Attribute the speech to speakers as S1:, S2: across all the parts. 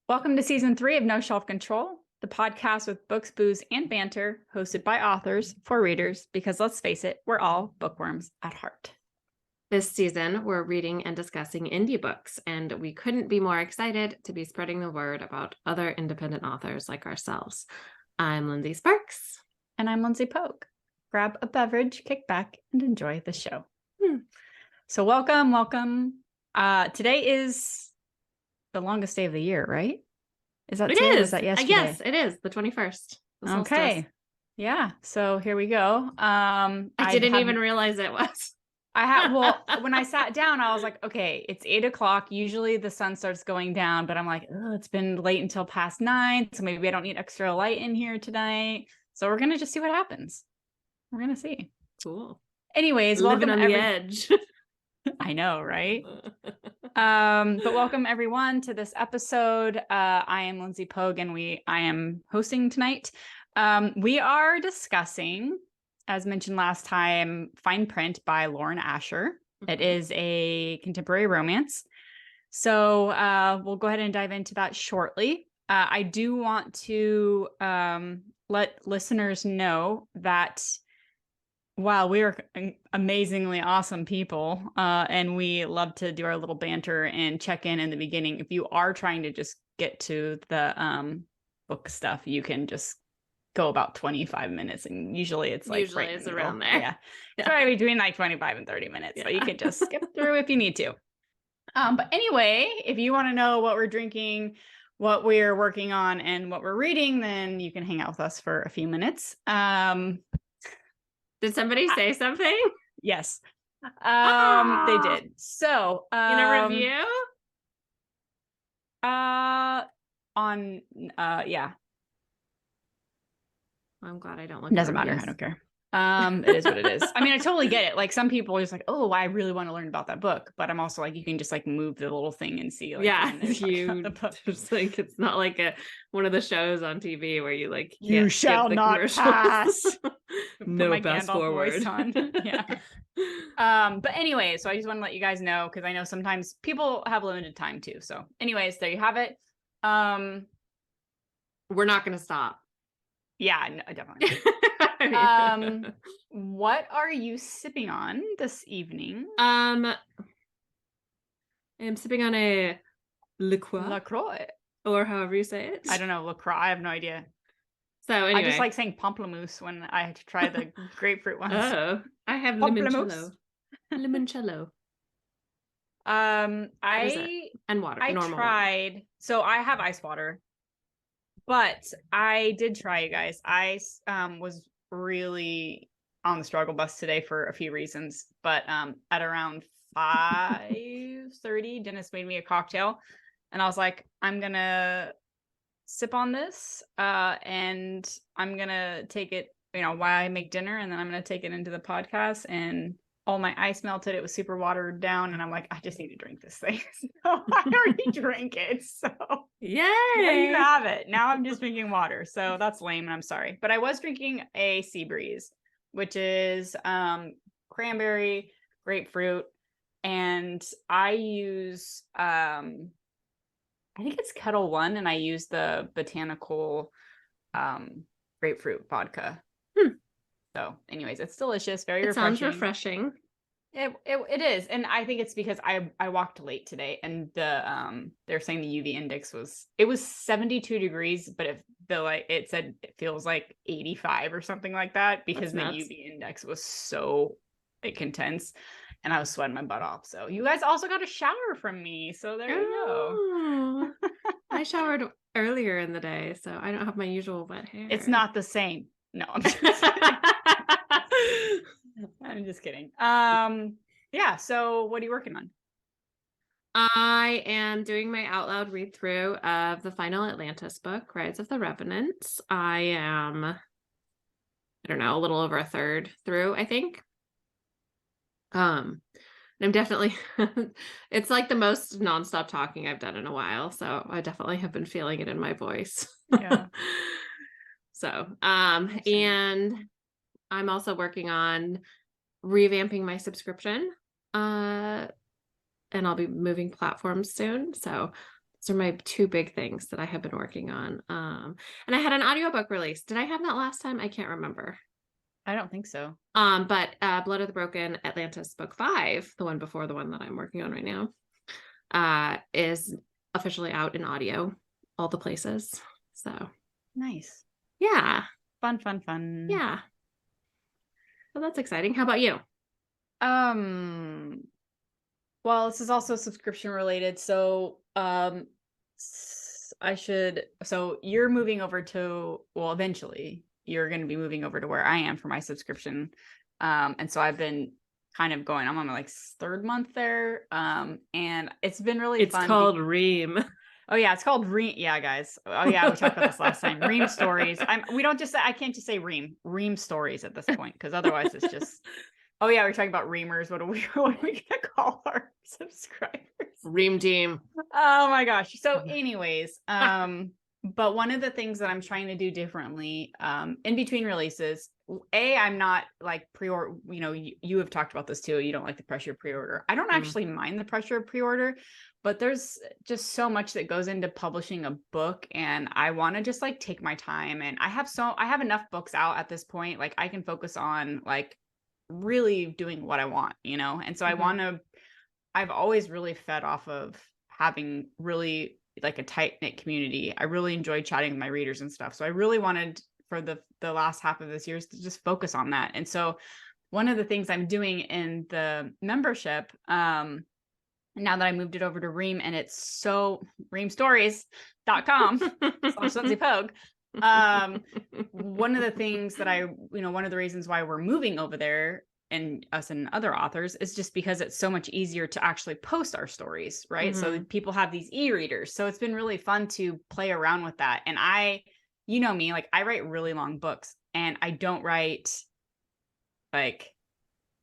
S1: Welcome to season 3 of No Shelf Control, the podcast with books, booze, and banter, hosted by authors for readers, because let's face it, we're all bookworms at heart.
S2: This season, we're reading and discussing indie books, and we couldn't be more excited to be spreading the word about other independent authors like ourselves. I'm Lindsey Sparks.
S1: And I'm Lindsey Pogue. Grab a beverage, kick back, and enjoy the show. So welcome. Today is the longest day of the year, right? Is that today? Or is that yesterday?
S2: Yes, it is the 21st.
S1: Okay. Yeah. So here we go.
S2: I didn't even realize it was.
S1: When I sat down, I was like, okay, it's 8 o'clock. Usually the sun starts going down, but I'm like, oh, it's been late until past 9. So maybe I don't need extra light in here tonight. So we're going to just see what happens. We're going to see.
S2: Cool.
S1: Anyways,
S2: living on the edge.
S1: I know, right? But welcome everyone to this episode. I am Lindsey Pogue, and I am hosting tonight. We are discussing, as mentioned last time, Fine Print by Lauren Asher. It is a contemporary romance. So we'll go ahead and dive into that shortly. I do want to let listeners know that while we are amazingly awesome people, and we love to do our little banter and check in the beginning, if you are trying to just get to the book stuff, you can just go about 25 minutes, and usually it's
S2: around there.
S1: Yeah. It's right between like 25 and 30 minutes, so you can just skip through if you need to. But anyway, if you want to know what we're drinking, what we're working on, and what we're reading, then you can hang out with us for a few minutes.
S2: Did somebody say something?
S1: Yes. They did. So,
S2: in a review?
S1: Yeah.
S2: I'm glad I don't look.
S1: Doesn't matter. I don't care. It is what it is. I mean, I totally get it. Like, some people are just like, oh, I really want to learn about that book. But I'm also like, you can just like move the little thing and see. Like,
S2: It's like, it's not like one of the shows on TV where you like,
S1: you shall not pass.
S2: No pass forward.
S1: Yeah. But anyway, so I just want to let you guys know, because I know sometimes people have limited time too. So anyways, there you have it.
S2: We're not going to stop.
S1: Yeah, no, definitely. What are you sipping on this evening?
S2: I'm sipping on a
S1: LaCroix,
S2: or however you say it.
S1: I don't know, LaCroix. I have no idea.
S2: So anyway,
S1: I just like saying pamplemousse when I had to try the grapefruit ones.
S2: Oh, I have limoncello. Limoncello.
S1: And water. I tried. Water. So I have ice water. But I did try, you guys. I was really on the struggle bus today for a few reasons. But at around 5:30, Dennis made me a cocktail. And I was like, I'm going to sip on this. And I'm going to take it, while I make dinner. And then I'm going to take it into the podcast. And all my ice melted. It was super watered down. And I'm like, I just need to drink this thing. So I already drank it. So
S2: yay!
S1: There you have it. Now I'm just drinking water. So that's lame, and I'm sorry. But I was drinking a Sea Breeze, which is cranberry, grapefruit. And I use, I think it's Kettle One, and I use the botanical grapefruit vodka. So anyways, it's delicious. Very refreshing.
S2: Sounds refreshing.
S1: It is. And I think it's because I walked late today, and they're saying the UV index was 72 degrees, but it said it feels like 85 or something like that, because the UV index was so intense, and I was sweating my butt off. So you guys also got a shower from me. So there you go.
S2: I showered earlier in the day, so I don't have my usual wet hair.
S1: It's not the same. No, I'm just I'm just kidding. Yeah, so what are you working on?
S2: I am doing my out loud read through of the final Atlantis book, Rise of the Revenants. I am, I don't know, a little over a third through, I think. I'm definitely, it's like the most nonstop talking I've done in a while, so I definitely have been feeling it in my voice.
S1: Yeah.
S2: So, and I'm also working on revamping my subscription, and I'll be moving platforms soon. So Those are my two big things that I have been working on. And I had an audiobook release. Did I have that last time? I can't remember.
S1: I don't think so.
S2: But Blood of the Broken Atlantis book 5, the one before the one that I'm working on right now, is officially out in audio, all the places. So
S1: nice.
S2: Yeah.
S1: Fun.
S2: Yeah. Well, that's exciting. How about you?
S1: Well, this is also subscription related. So, so you're moving over to, well, eventually you're going to be moving over to where I am for my subscription. And so I've been kind of going, I'm on my like 3rd month there. And it's been really fun.
S2: It's called REAM.
S1: Oh yeah, it's called REAM. Yeah, guys. Oh yeah, we talked about this last time. REAM stories. I can't just say REAM stories at this point, because otherwise it's just, oh yeah, we're talking about Reamers. What are we gonna call our subscribers?
S2: REAM team.
S1: Oh my gosh. So anyways, but one of the things that I'm trying to do differently, in between releases, I'm not like pre-order, you have talked about this too. You don't like the pressure of pre-order. I don't actually mind the pressure of pre-order, but there's just so much that goes into publishing a book, and I want to just like take my time, and I have enough books out at this point. Like I can focus on like really doing what I want, And so I've always really fed off of having really like a tight-knit community. I really enjoyed chatting with my readers and stuff. So I really wanted for the last half of this year to just focus on that. And so one of the things I'm doing in the membership, now that I moved it over to REAM, and it's so reamstories.com/Lindsey Pogue. One of the things that one of the reasons why we're moving over there, and us and other authors, is just because it's so much easier to actually post our stories, right? So people have these e-readers. So it's been really fun to play around with that. And me, like I write really long books, and I don't write like,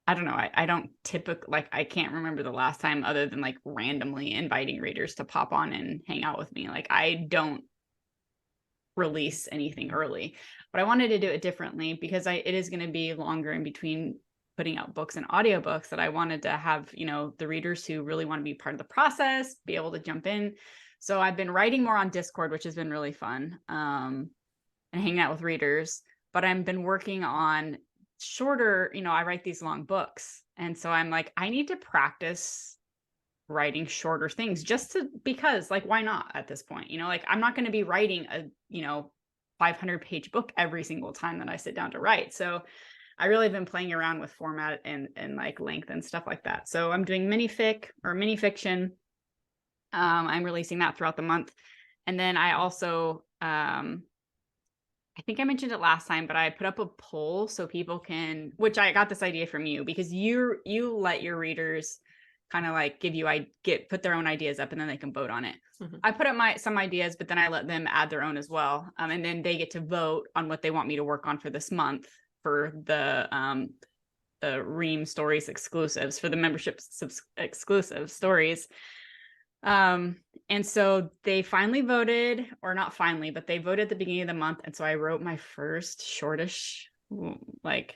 S1: I don't know. I don't typically, like, I can't remember the last time other than like randomly inviting readers to pop on and hang out with me. Like I don't release anything early, but I wanted to do it differently because it is going to be longer in between putting out books and audiobooks, that I wanted to have, the readers who really want to be part of the process, be able to jump in. So I've been writing more on Discord, which has been really fun, and hanging out with readers, but I've been working on shorter, I write these long books. And so I'm like, I need to practice writing shorter things because like, why not at this point, like I'm not going to be writing a, 500-page book every single time that I sit down to write. So I really have been playing around with format and like length and stuff like that. So I'm doing mini fiction. I'm releasing that throughout the month. And then I also, I think I mentioned it last time, but I put up a poll so people can, which I got this idea from you, because you let your readers kind of like put their own ideas up, and then they can vote on it. I put up some ideas, but then I let them add their own as well. And then they get to vote on what they want me to work on for this month for the REAM stories exclusives, for the membership exclusive stories. And so they finally voted, or not finally, but they voted at the beginning of the month. And so I wrote my first shortish, like,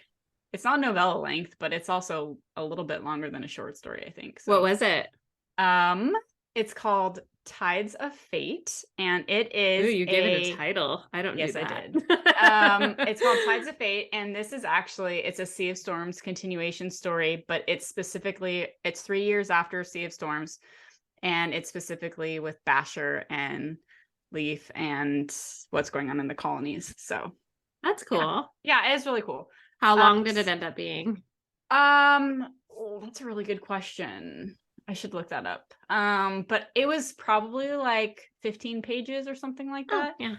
S1: it's not novella length, but it's also a little bit longer than a short story, I think. So,
S2: what was it?
S1: It's called Tides of Fate, and it is.
S2: Ooh, you gave it a title. I don't.
S1: Yes,
S2: do that.
S1: I did. It's called Tides of Fate, and this is actually, it's a Sea of Storms continuation story, but it's 3 years after Sea of Storms, and it's specifically with Basher and Leaf and what's going on in the colonies. So
S2: that's cool.
S1: Yeah, it is really cool.
S2: How long did it end up being?
S1: That's a really good question. I should look that up. But it was probably like 15 pages or something like that.
S2: Yeah.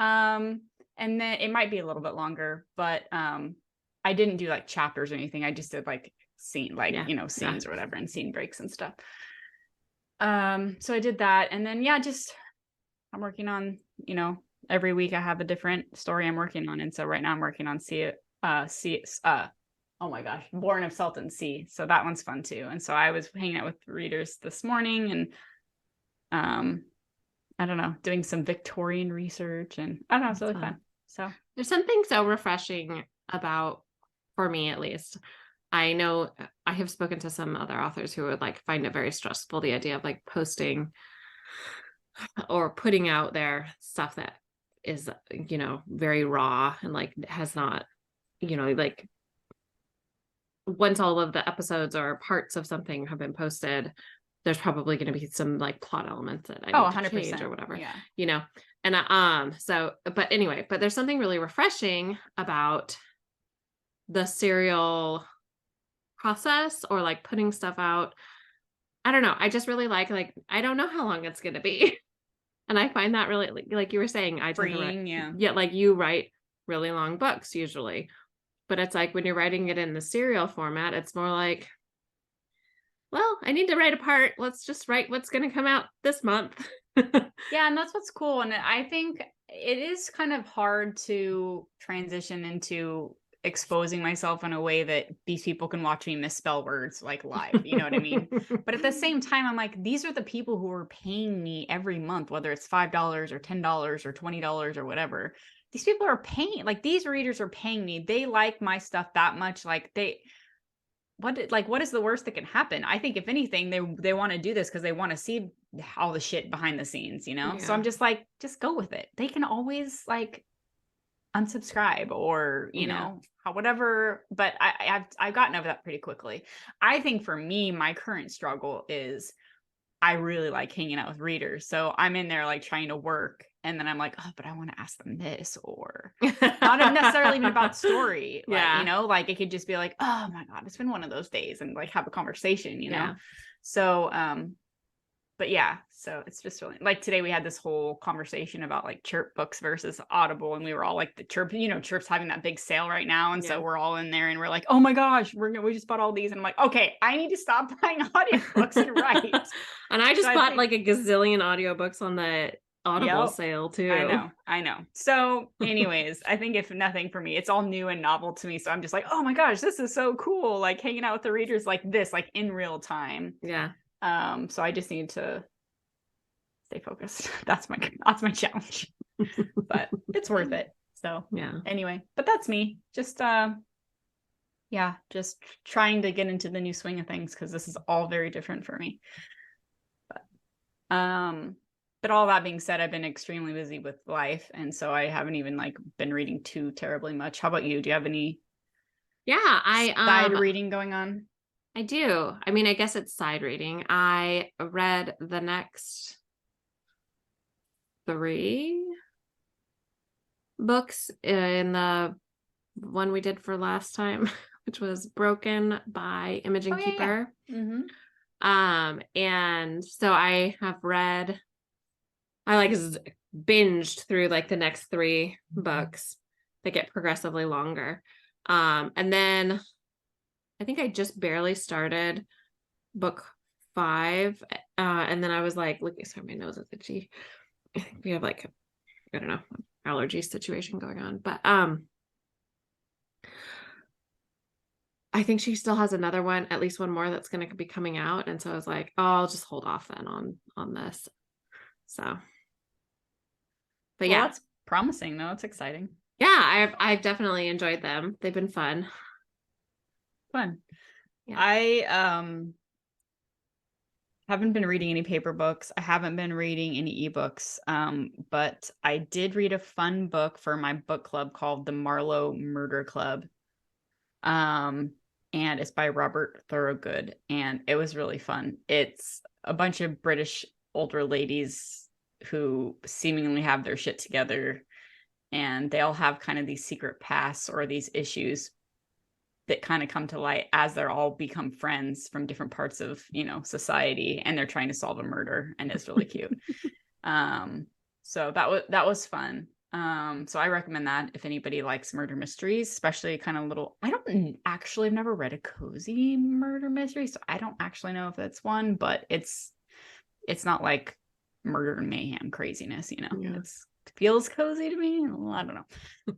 S1: And then it might be a little bit longer, but I didn't do like chapters or anything. I just did like scenes or whatever, and scene breaks and stuff. So I did that, and then I'm working on, every week I have a different story I'm working on, and so right now I'm working on oh my gosh, Born of Salt and Sea. So that one's fun too. And so I was hanging out with readers this morning, and I don't know, doing some Victorian research, and I don't know, it's really fun. So
S2: there's something so refreshing about, for me at least, I know I have spoken to some other authors who would like find it very stressful, the idea of like posting or putting out there stuff that is, you know, very raw and like has not, you know, like once all of the episodes or parts of something have been posted, there's probably going to be some like plot elements that I
S1: Oh,
S2: need to
S1: 100%.
S2: change or whatever,
S1: Yeah.
S2: you know? And, so, but anyway, but there's something really refreshing about the serial process or like putting stuff out. I don't know. I just really like, I don't know how long it's going to be. And I find that really, like you were saying, I tend to write,
S1: Freeing, yeah.
S2: yeah, like you write really long books usually, but it's like when you're writing it in the serial format, it's more like, well, I need to write a part. Let's just write what's going to come out this month.
S1: Yeah, and that's what's cool. And I think it is kind of hard to transition into exposing myself in a way that these people can watch me misspell words like live. You know what I mean? But at the same time, I'm like, these are the people who are paying me every month, whether it's $5 or $10 or $20 or whatever. These people are paying, like these readers are paying me. They like my stuff that much. Like what is the worst that can happen? I think if anything, they want to do this because they want to see all the shit behind the scenes, you know? So I'm just like, just go with it. They can always like unsubscribe or, you know, whatever. But I've gotten over that pretty quickly. I think for me, my current struggle is I really like hanging out with readers. So I'm in there like trying to work. And then I'm like, oh, but I want to ask them this, or not necessarily even about story. Like, you know, like it could just be like, oh my God, it's been one of those days, and like have a conversation, you know? So, but yeah, so it's just really like today we had this whole conversation about like Chirp books versus Audible. And we were all like the Chirp, you know, Chirp's having that big sale right now. And so we're all in there and we're like, oh my gosh, we just bought all these. And I'm like, okay, I need to stop buying audiobooks and write.
S2: And I just bought like a gazillion audiobooks on the Audible sale too.
S1: I know. So anyways, I think if nothing for me, it's all new and novel to me. So I'm just like, oh my gosh, this is so cool. Like hanging out with the readers like this, like in real time.
S2: Yeah.
S1: So I just need to stay focused. That's my challenge. But it's worth it. So
S2: yeah.
S1: Anyway, but that's me. Just just trying to get into the new swing of things because this is all very different for me. But all that being said, I've been extremely busy with life, and so I haven't even like been reading too terribly much. How about you? Do you have any side reading going on?
S2: I do. I mean, I guess it's side reading. I read the next 3 books in the one we did for last time, which was Broken by Imogen Keeper.
S1: Yeah. Mm-hmm.
S2: And so I like binged through like the next 3 books that get progressively longer. And then I think I just barely started book 5. And then I was like, sorry, my nose is itchy. I think we have like, I don't know, allergy situation going on, but, I think she still has another one, at least one more that's going to be coming out. And so I was like, oh, I'll just hold off then on this. So, but yeah,
S1: that's promising though. It's exciting.
S2: Yeah, I've definitely enjoyed them. They've been fun.
S1: Yeah. I haven't been reading any paper books. I haven't been reading any ebooks. But I did read a fun book for my book club called The Marlowe Murder Club. And it's by Robert Thorogood, and it was really fun. It's a bunch of British older ladies who seemingly have their shit together, and they all have kind of these secret pasts or these issues that kind of come to light as they're all become friends from different parts of, you know, society, and they're trying to solve a murder, and it's really cute. So that was fun. So I recommend that if anybody likes murder mysteries, especially kind of little, I've never read a cozy murder mystery, so I don't actually know if that's one, but it's not like murder and mayhem craziness, you know. It feels cozy to me. Well, I don't know.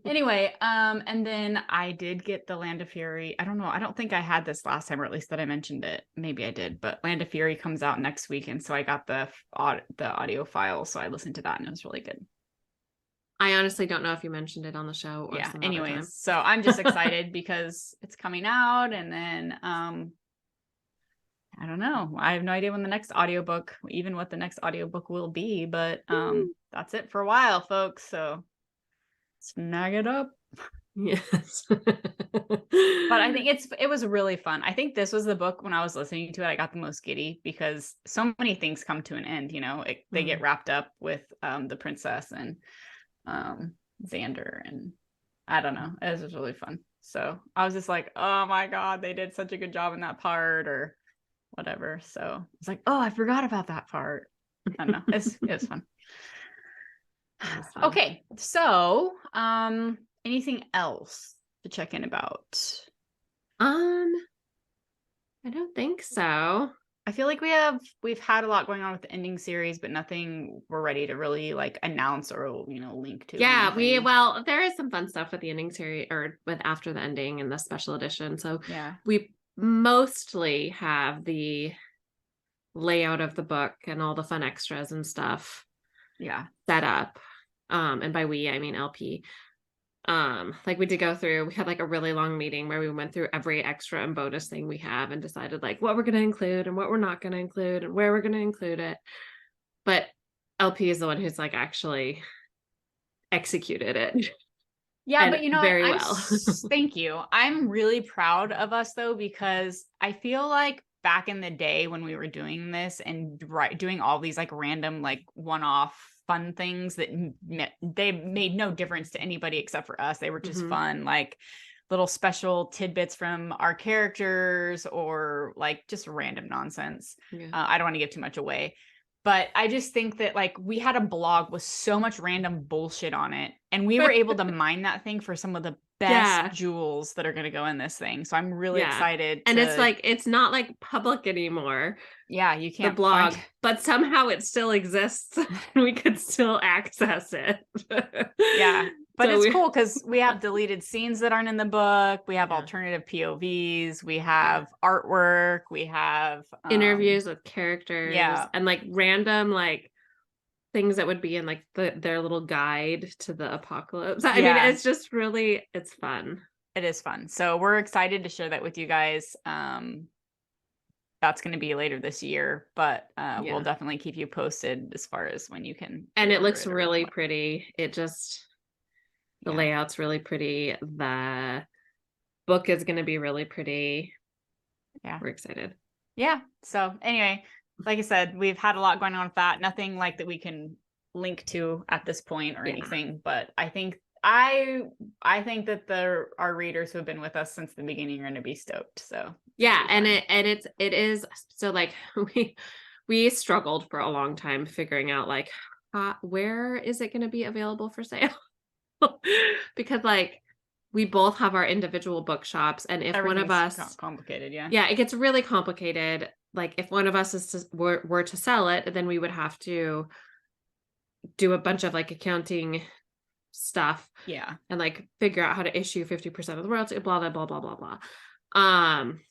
S1: Anyway, and then I did get the Land of Fury. I don't know. I don't think I had this last time, or at least that I mentioned it. Maybe I did, but Land of Fury comes out next week, and so I got the audio file, so I listened to that, and it was really good.
S2: I honestly don't know if you mentioned it on the show or some
S1: anyways,
S2: other time.
S1: So I'm just excited because it's coming out, and then I don't know. I have no idea when the next audiobook, even what the next audiobook will be, but that's it for a while, folks. So snag it up.
S2: Yes.
S1: But I think it was really fun. I think this was the book when I was listening to it, I got the most giddy because so many things come to an end, you know. They get wrapped up with the princess and Xander, and I don't know. It was just really fun. So I was just like, oh my God, they did such a good job in that part or whatever. So it's like, oh, I forgot about that part. I don't know. It was fun.
S2: Fun.
S1: Okay. So anything else to check in about?
S2: I don't think so.
S1: I feel like we've had a lot going on with the ending series, but nothing we're ready to really like announce or, you know, link to.
S2: Yeah, well, there is some fun stuff with the ending series or with after the ending and the special edition. So
S1: yeah,
S2: we mostly have the layout of the book and all the fun extras and stuff set up. And by we, I mean LP. Like we did go through, we had like a really long meeting where we went through every extra and bonus thing we have and decided like what we're going to include and what we're not going to include and where we're going to include it. But LP is the one who's like actually executed it.
S1: yeah, but you know,
S2: very well.
S1: Thank you. I'm really proud of us though, because I feel like back in the day when we were doing this and doing all these like random like one-off fun things that they made no difference to anybody except for us. They were just fun, like little special tidbits from our characters or like just random nonsense. I don't want to give too much away, but I just think that like we had a blog with so much random bullshit on it and we were able to mine that thing for some of the best jewels that are going to go in this thing. So I'm really excited.
S2: And it's like, it's not like public anymore.
S1: Yeah, you can't
S2: the blog, but somehow it still exists. We could still access it.
S1: Yeah, but so it's cool because we have deleted scenes that aren't in the book. We have alternative POVs. We have artwork. We have
S2: interviews with characters. And like random like things that would be in like their little guide to the apocalypse. I mean, it's just really, it's fun.
S1: It is fun. So we're excited to share that with you guys. That's going to be later this year, but we'll definitely keep you posted as far as when you can.
S2: And it looks really pretty. It just, the layout's really pretty. The book is going to be really pretty.
S1: Yeah.
S2: We're excited.
S1: Yeah. So anyway, like I said, we've had a lot going on with that. Nothing like that we can link to at this point or anything, but I think that our readers who have been with us since the beginning are going to be stoked. So
S2: yeah, and it is so like we struggled for a long time figuring out like where is it going to be available for sale because like we both have our individual bookshops, and if one of us
S1: complicated,
S2: it gets really complicated. Like if one of us were to sell it, then we would have to do a bunch of like accounting stuff and like figure out how to issue 50% of the royalty, blah blah blah blah blah blah.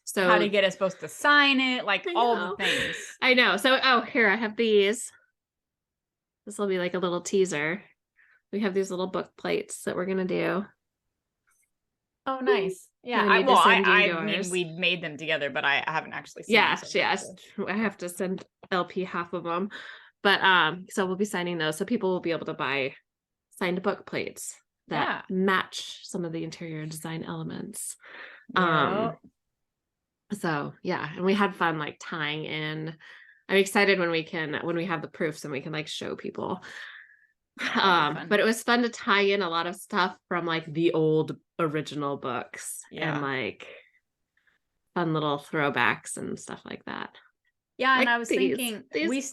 S2: So
S1: how to get us supposed to sign it, like all the things.
S2: I know. So here I have these. This will be like a little teaser. We have these little book plates that we're gonna do.
S1: Oh, nice. Yeah, I mean, we made them together, but I haven't actually seen them.
S2: Yes. I have to send LP half of them. But so we'll be signing those. So people will be able to buy signed book plates that match some of the interior design elements. So yeah, and we had fun like tying in. I'm excited when we have the proofs and we can like show people. But it was fun to tie in a lot of stuff from like the old original books and like fun little throwbacks and stuff like that.
S1: Yeah, like, and I was thinking
S2: these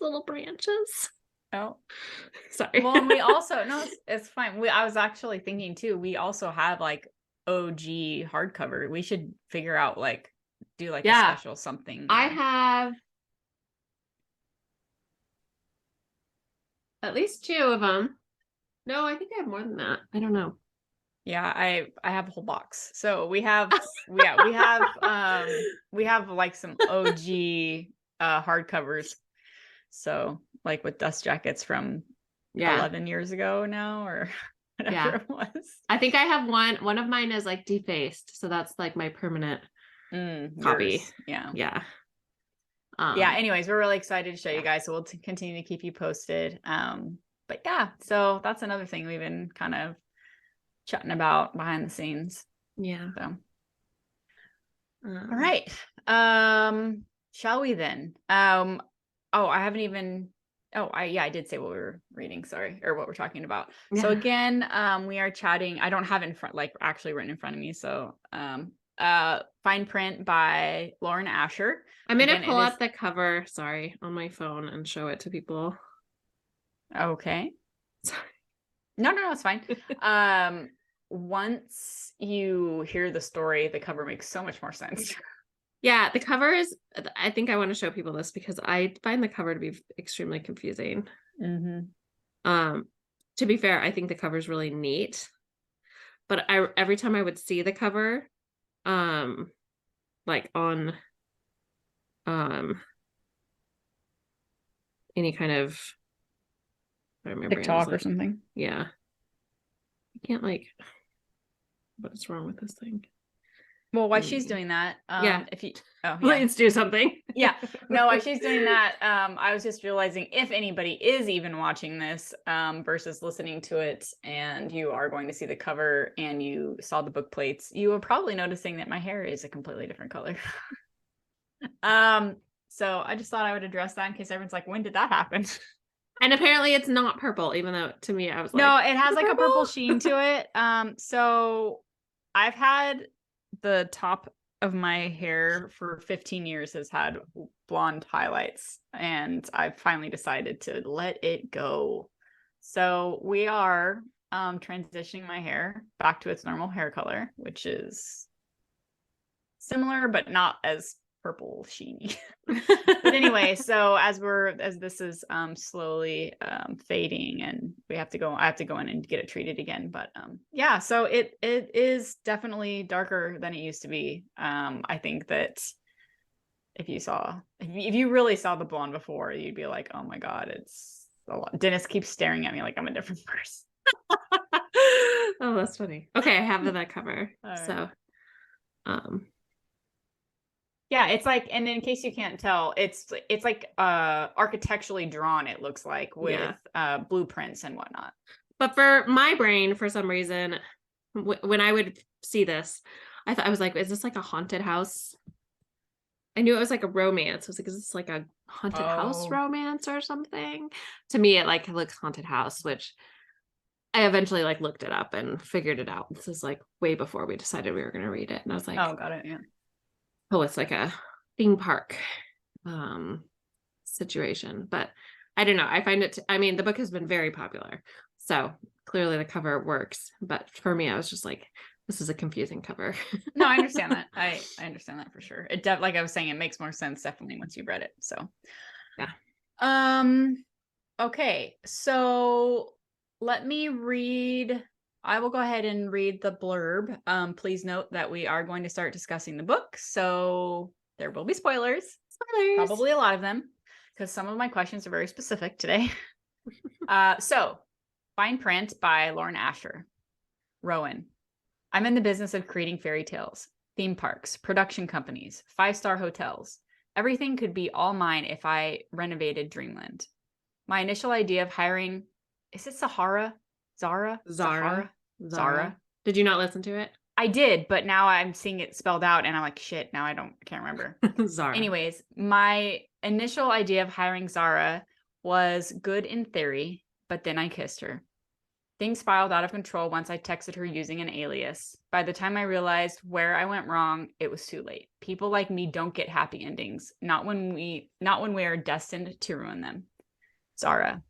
S2: little branches.
S1: Oh,
S2: sorry.
S1: Well, and we also it's fine. I was actually thinking too. We also have like OG hardcover. We should figure out like do like a special something.
S2: I have at least 2 of them. No, I think I have more than that. I don't know.
S1: Yeah, I have a whole box. So we have we have like some OG hardcovers. So like with dust jackets from 11 years ago now or whatever it was.
S2: I think I have one of mine is like defaced. So that's like my permanent copy.
S1: Yours. Yeah.
S2: Yeah.
S1: Yeah. Anyways, we're really excited to show you guys. So we'll continue to keep you posted. But yeah, so that's another thing we've been kind of chatting about behind the scenes.
S2: Yeah.
S1: So. All right. Shall we then? I haven't even. I did say what we were reading. Sorry, or what we're talking about.
S2: Yeah.
S1: So again, we are chatting. I don't have it in front, like actually written in front of me. So, Fine Print by Lauren Asher.
S2: I'm gonna pull up the cover, on my phone and show it to people.
S1: Okay.
S2: Sorry.
S1: No, it's fine. Once you hear the story, the cover makes so much more sense.
S2: Yeah, the cover is, I think I want to show people this because I find the cover to be extremely confusing.
S1: Mm-hmm.
S2: To be fair, I think the cover is really neat, but every time I would see the cover, like on any kind of, I don't remember,
S1: TikTok or something.
S2: Yeah. I can't what's wrong with this thing?
S1: Well, while she's doing that,
S2: Please do something.
S1: Yeah. No, while she's doing that, I was just realizing if anybody is even watching this, versus listening to it, and you are going to see the cover and you saw the book plates, you are probably noticing that my hair is a completely different color. So I just thought I would address that in case everyone's like, when did that happen?
S2: And apparently it's not purple, even though to me I was like,
S1: no, it has like a purple sheen to it. So I've had the top of my hair for 15 years has had blonde highlights, and I've finally decided to let it go. So we are transitioning my hair back to its normal hair color, which is similar but not as purple sheeny. But anyway, so as this is slowly fading, and I have to go in and get it treated again. But yeah, so it is definitely darker than it used to be. I think that if you really saw the blonde before, you'd be like, oh my god, it's a lot. Dennis keeps staring at me like I'm a different person.
S2: Oh, that's funny. Okay, I have that cover.
S1: Right.
S2: So
S1: yeah, it's like, and in case you can't tell, it's like architecturally drawn, it looks like, with blueprints and whatnot.
S2: But for my brain, for some reason, when I would see this, I was like, is this like a haunted house? I knew it was like a romance. I was like, is this like a haunted house romance or something? To me, it like looks haunted house, which I eventually like looked it up and figured it out. This is like way before we decided we were going to read it. And I was like,
S1: oh, got it. Yeah.
S2: Oh, it's like a theme park situation. But I don't know. I find it, I mean, the book has been very popular. So clearly the cover works. But for me, I was just like, this is a confusing cover.
S1: No, I understand that. I understand that for sure. It like I was saying, it makes more sense definitely once you've read it. So yeah. Okay. So let me read. I will go ahead and read the blurb. Please note that we are going to start discussing the book, so there will be spoilers. Probably a lot of them, because some of my questions are very specific today. So, Fine Print by Lauren Asher. Rowan. I'm in the business of creating fairy tales, theme parks, production companies, 5-star hotels. Everything could be all mine if I renovated Dreamland. My initial idea of hiring, is it Zara?
S2: Did you not listen to it?
S1: I did, but now I'm seeing it spelled out and I'm like, shit, now I can't remember.
S2: Zara.
S1: Anyways, my initial idea of hiring Zara was good in theory, but then I kissed her. Things spiraled out of control once I texted her using an alias. By the time I realized where I went wrong, it was too late. People like me don't get happy endings, not when we are destined to ruin them. Zara.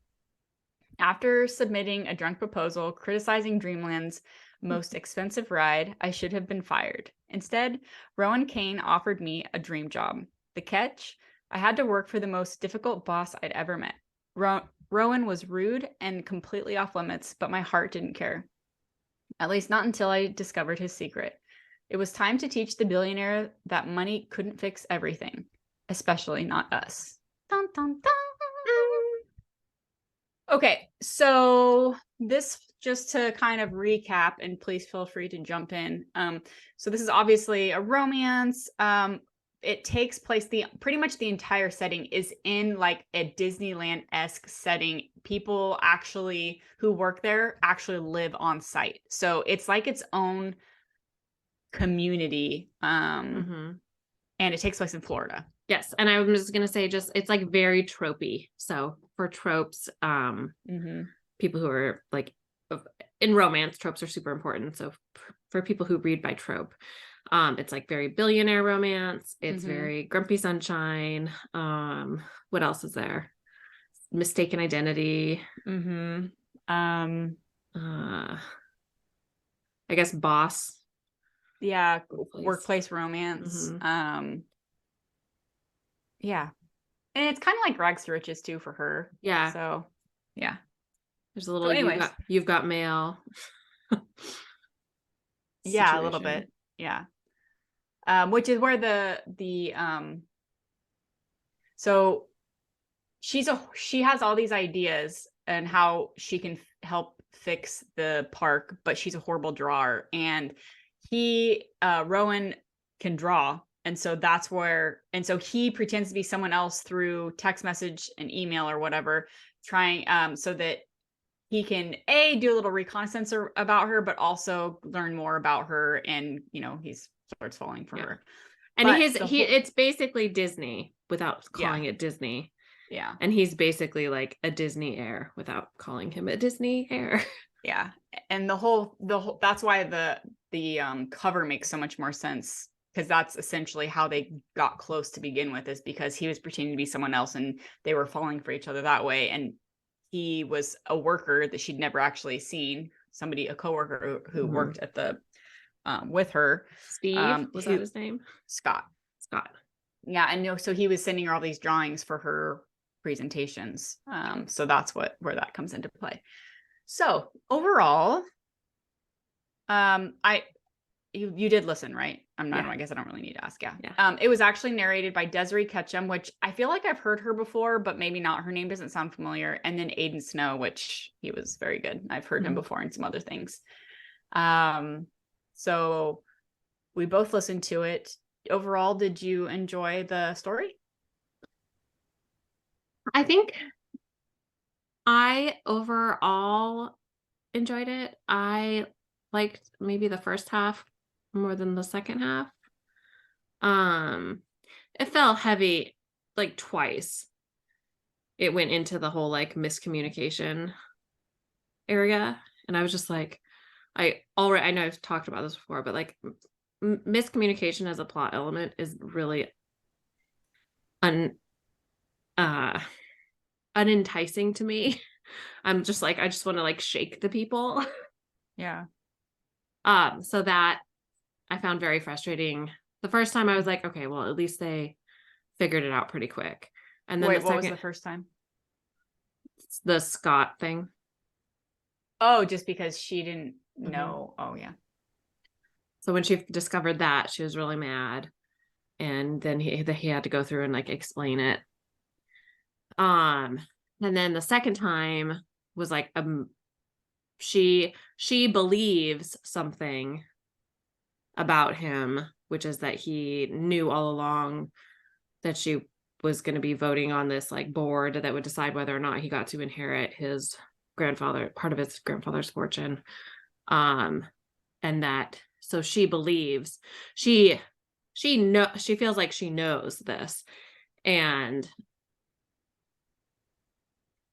S1: After submitting a drunk proposal criticizing Dreamland's most expensive ride, I should have been fired. Instead, Rowan Kane offered me a dream job. The catch? I had to work for the most difficult boss I'd ever met. Rowan was rude and completely off limits, but my heart didn't care. At least not until I discovered his secret. It was time to teach the billionaire that money couldn't fix everything, especially not us. Dun, dun, dun. Okay, so this just to kind of recap, and please feel free to jump in. So this is obviously a romance. It takes place, pretty much the entire setting is in like a Disneyland-esque setting. People actually who work there actually live on site. So it's like its own community. And it takes place in Florida.
S2: Yes. And I was just going to say, just, it's like very tropey. So for tropes, people who are like in romance, tropes are super important. So for people who read by trope, it's like very billionaire romance. It's very grumpy sunshine. What else is there? Mistaken identity. I guess boss.
S1: Yeah. Workplace romance. Yeah. And it's kind of like rags to riches too for her.
S2: Yeah.
S1: So yeah.
S2: There's a little, you've got mail.
S1: Yeah, a little bit. Yeah. Which is where so she has all these ideas and how she can help fix the park, but she's a horrible drawer, and Rowan can draw. And so so he pretends to be someone else through text message and email or whatever, trying so that he can do a little reconnaissance about her, but also learn more about her. And, he starts falling for her.
S2: And it's basically Disney without calling it Disney.
S1: Yeah.
S2: And he's basically like a Disney heir without calling him a Disney heir.
S1: Yeah. And the whole that's why the cover makes so much more sense, because that's essentially how they got close to begin with, is because he was pretending to be someone else and they were falling for each other that way. And he was a worker that she'd never actually seen, a coworker who worked at the with her.
S2: Steve, was that his name?
S1: Scott. Yeah. And so he was sending her all these drawings for her presentations. So that's where that comes into play. So overall, you did listen, right? I guess I don't really need to ask. Yeah. It was actually narrated by Desiree Ketchum, which I feel like I've heard her before, but maybe not. Her name doesn't sound familiar. And then Aiden Snow, which he was very good. I've heard him before in some other things. So we both listened to it. Overall, did you enjoy the story?
S2: I think I overall enjoyed it. I liked maybe the first half more than the second half. It felt heavy like twice. It went into the whole like miscommunication area, and I was just like, I know I've talked about this before, but like miscommunication as a plot element is really unenticing to me. I'm just like, I just want to like shake the people.
S1: Yeah.
S2: So that I found very frustrating. The first time I was like, okay, well, at least they figured it out pretty quick. And then
S1: what was the first time?
S2: The Scott thing.
S1: Oh, just because she didn't know. Oh, yeah.
S2: So when she discovered that, she was really mad. And then he had to go through and like explain it. And then the second time was like, she believes something about him, which is that he knew all along that she was going to be voting on this like board that would decide whether or not he got to inherit his part of his grandfather's fortune. And that, so she believes she feels like she knows this, and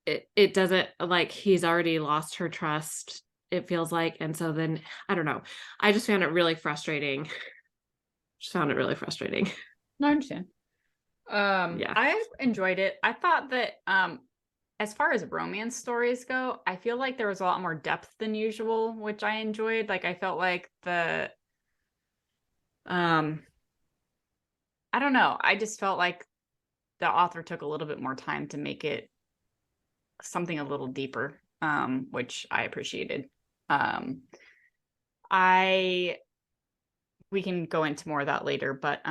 S2: it doesn't, like, he's already lost her trust, it feels like. And so then I don't know, I just found it really frustrating. No,
S1: I understand. I enjoyed it. I thought that as far as romance stories go, I feel like there was a lot more depth than usual, which I enjoyed. Like, I felt like I don't know, I just felt like the author took a little bit more time to make it something a little deeper, which I appreciated. We can go into more of that later, but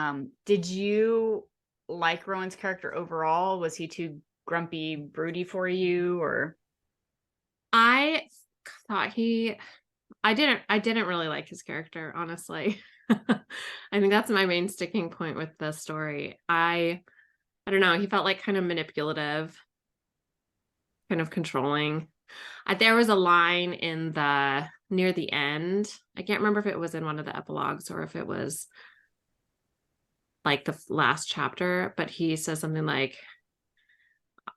S1: did you like Rowan's character overall? Was he too grumpy, broody for you, or?
S2: I thought I didn't really like his character, honestly. I think that's my main sticking point with the story. I don't know, he felt like kind of manipulative, kind of controlling. There was a line in near the end. I can't remember if it was in one of the epilogues or if it was like the last chapter, but he says something like,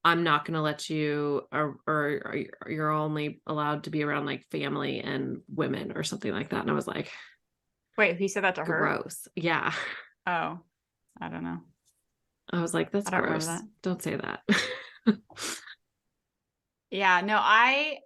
S2: I'm not going to let you, or you're only allowed to be around like family and women or something like that. And I was like,
S1: wait, he said that to her?
S2: Gross. Yeah.
S1: Oh, I don't know.
S2: I was like, that's
S1: I don't
S2: gross.
S1: remember that.
S2: Don't say that.
S1: Yeah, no, I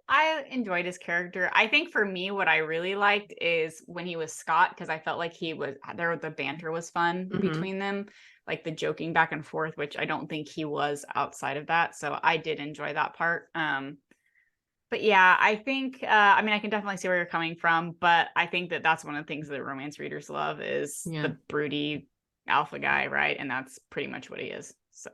S1: enjoyed his character. I think for me, what I really liked is when he was Scott, because I felt like the banter was fun between them, like the joking back and forth, which I don't think he was outside of that. So I did enjoy that part. But yeah, I think, I mean, I can definitely see where you're coming from, but I think that that's one of the things that romance readers love is the broody alpha guy, right? And that's pretty much what he is. So.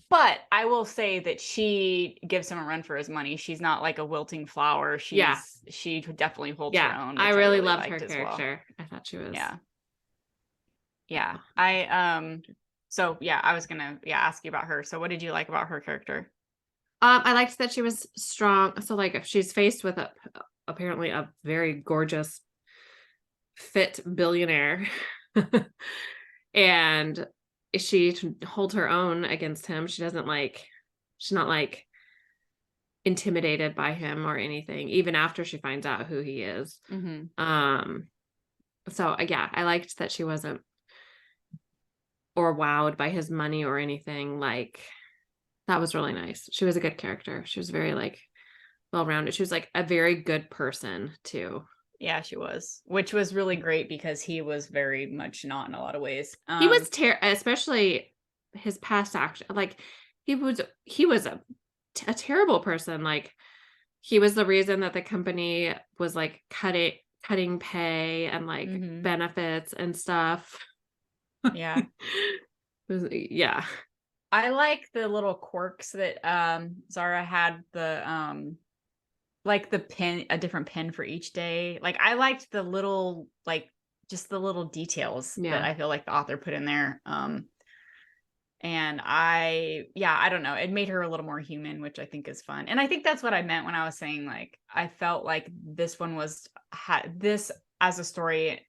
S1: But I will say that she gives him a run for his money. She's not like a wilting flower. She definitely holds her own.
S2: I really loved her character. Well. I thought she was.
S1: Yeah. So yeah, I was gonna ask you about her. So what did you like about her character?
S2: I liked that she was strong. So like if she's faced with apparently a very gorgeous, fit billionaire, and she holds her own against him. She's not like intimidated by him or anything, even after she finds out who he is. So yeah, I liked that she wasn't or wowed by his money or anything. Like that was really nice. She was a good character. She was very like well-rounded. She was like a very good person too.
S1: Yeah, she was, which was really great because he was very much not in a lot of ways.
S2: He was especially his past action. Like he was a terrible person. Like he was the reason that the company was like cutting pay and like benefits and stuff.
S1: Yeah.
S2: Yeah.
S1: I like the little quirks that Zara had, the like the pin, a different pin for each day. Like I liked the little, like just the little details that I feel like the author put in there. And I don't know, it made her a little more human, which I think is fun. And I think that's what I meant when I was saying, like, I felt like this one this as a story